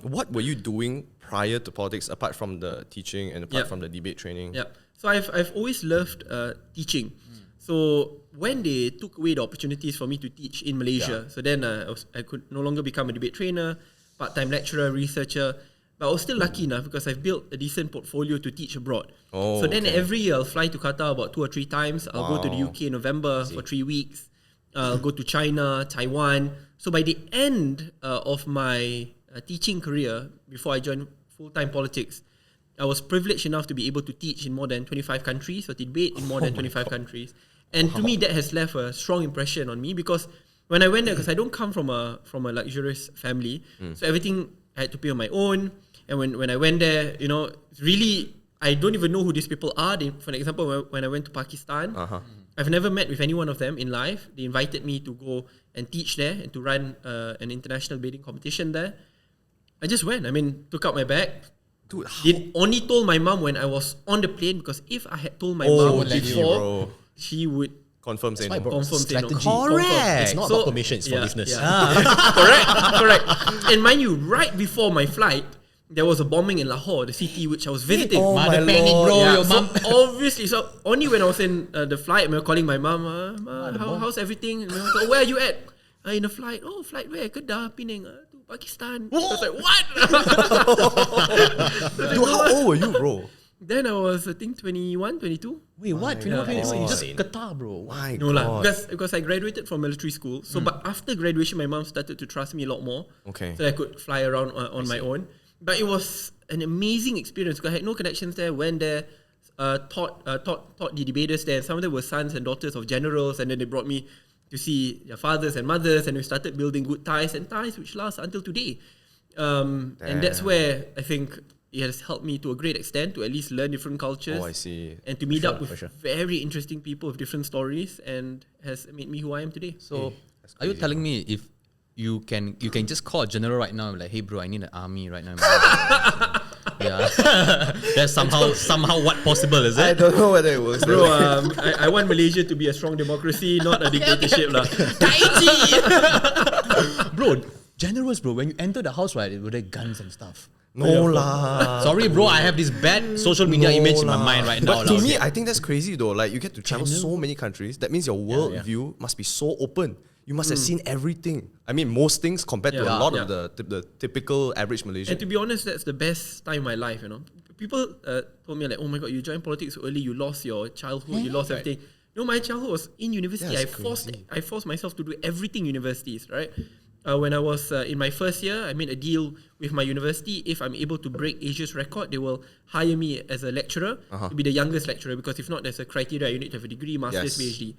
What were you doing prior to politics, apart from the teaching and apart from the debate training? Yeah. So I've always loved teaching. So when they took away the opportunities for me to teach in Malaysia, so then I could no longer become a debate trainer, part-time lecturer, researcher. But I was still lucky enough because I've built a decent portfolio to teach abroad. So then every year I'll fly to Qatar about 2 or 3 times. I'll go to the UK in November for 3 weeks. I'll go to China, Taiwan. So by the end of my teaching career, before I joined full-time politics, I was privileged enough to be able to teach in more than 25 countries or debate in more than 25 countries. And to me, that has left a strong impression on me because when I went there, because I don't come from a luxurious family, so everything I had to pay on my own. And when I went there, you know, really, I don't even know who these people are. For example, when I went to Pakistan, I've never met with any one of them in life. They invited me to go and teach there and to run an international debating competition there. I just went. I mean, took out my bag. Dude, Only told my mom when I was on the plane because if I had told my mom before, she would confirm saying no. confirm say no. Correct. It's not So, about permission, it's for business. Correct. And mind you, right before my flight, there was a bombing in Lahore, the city which I was visiting. Oh my panic, lord. bro. Yeah, Your so mum. obviously, so only when I was in the flight, I was calling my mum, how's everything? And I was like, where are you at? In the flight. Oh, flight where? Kedah, Penang, to Pakistan. I was like, what? Dude, how old were you, bro? Then I was, I think, 21, 22. Wait, what? You know, God. you just Qatar, bro. My No God. lah, because I graduated from military school. So, but after graduation, my mom started to trust me a lot more. Okay. So I could fly around on my own. But it was an amazing experience because I had no connections there. Went there, taught the debaters there. Some of them were sons and daughters of generals, and then they brought me to see their fathers and mothers, and we started building good ties which last until today. And that's where I think it has helped me to a great extent to at least learn different cultures. Oh, I see. And to meet up with very interesting people with different stories, and has made me who I am today. So, are you telling me if you can just call a general right now, like, hey bro, I need an army right now? Yeah, that's somehow what possible, is I it? don't know whether it works. Bro, I want Malaysia to be a strong democracy, not a dictatorship lah. Bro, generals, bro, when you enter the house, right, were there guns and stuff? No lah. Sorry, bro, I have this bad social media image in my mind right now. But to me, I think that's crazy though. Like, you get to travel so many countries. That means your world view must be so open. You must have seen everything. I mean, most things compared to a lot of the typical average Malaysian. And to be honest, that's the best time in my life, you know. People told me like, oh my god, you joined politics so early, you lost your childhood, you lost everything. No, my childhood was in university. I forced myself to do everything universities, right? When I was in my first year, I made a deal with my university. If I'm able to break Asia's record, they will hire me as a lecturer to be the youngest lecturer, because if not, there's a criteria. You need to have a degree, master's, PhD.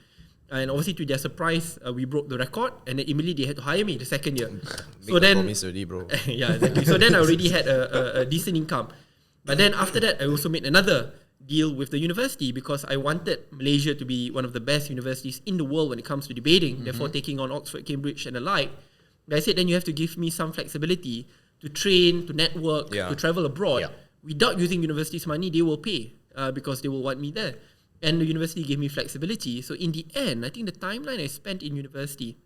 And obviously, to their surprise, we broke the record, and then immediately they had to hire me the second year. So then, promise already, bro. yeah, exactly. So then I already had a decent income. But then after that, I also made another deal with the university because I wanted Malaysia to be one of the best universities in the world when it comes to debating, therefore taking on Oxford, Cambridge and the like. But I said, then you have to give me some flexibility to train, to network, to travel abroad. Without using university's money, they will pay because they will want me there. And the university gave me flexibility. So in the end, I think the timeline I spent in university,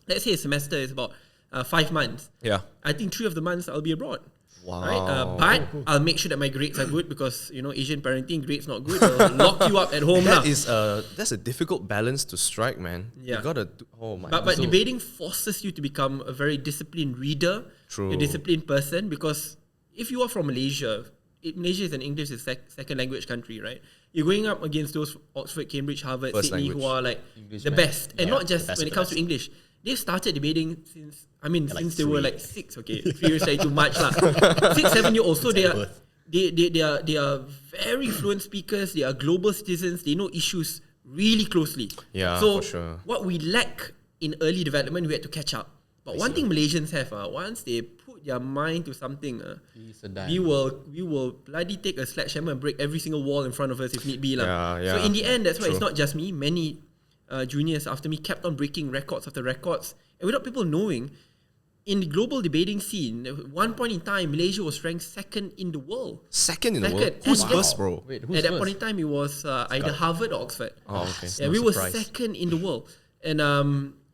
let's say a semester is about 5 months. Yeah. I think 3 of the months I'll be abroad. Wow. Right? But I'll make sure that my grades are good because, you know, Asian parenting, grades not good, they'll lock you up at home. That's a difficult balance to strike, man. Yeah. You gotta But debating forces you to become a very disciplined reader, a disciplined person, because if you are from Malaysia, Malaysia is an English second language country, right? You're going up against those Oxford, Cambridge, Harvard, First Sydney, language. who are like English the man. best. And not just when it comes to English. They've started debating since they were like 6, okay. 3 years like too much lah. 6, 7 years old. So they are very fluent speakers, they are global citizens, they know issues really closely. Yeah, so for sure. What we lack in early development, we had to catch up. But one thing Malaysians have, once they put their mind to something, we will bloody take a sledgehammer and break every single wall in front of us if need be. So in the end, that's why it's not just me. Many juniors after me kept on breaking records after records. And without people knowing, in the global debating scene, at one point in time, Malaysia was ranked 2nd in the world. Second in the world? Who's first, bro? Wait, At that point in time, it was either Harvard or Oxford. Oh, okay. Yeah, we were 2nd in the world. And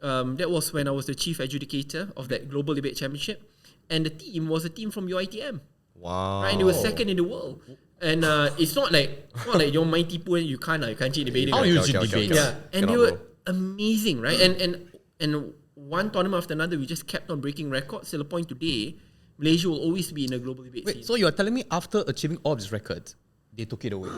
that was when I was the chief adjudicator of that Global Debate Championship. and the team was a team from UiTM. Wow. Right, and they were second in the world. And it's not like you're mighty poor and you can't cheat debating. How right? you debate? Yeah, and Cannot, they were bro. amazing, right? And one tournament after another, we just kept on breaking records till the point today, Malaysia will always be in a global debate Wait, scene. so you are telling me after achieving all these records, they took it away?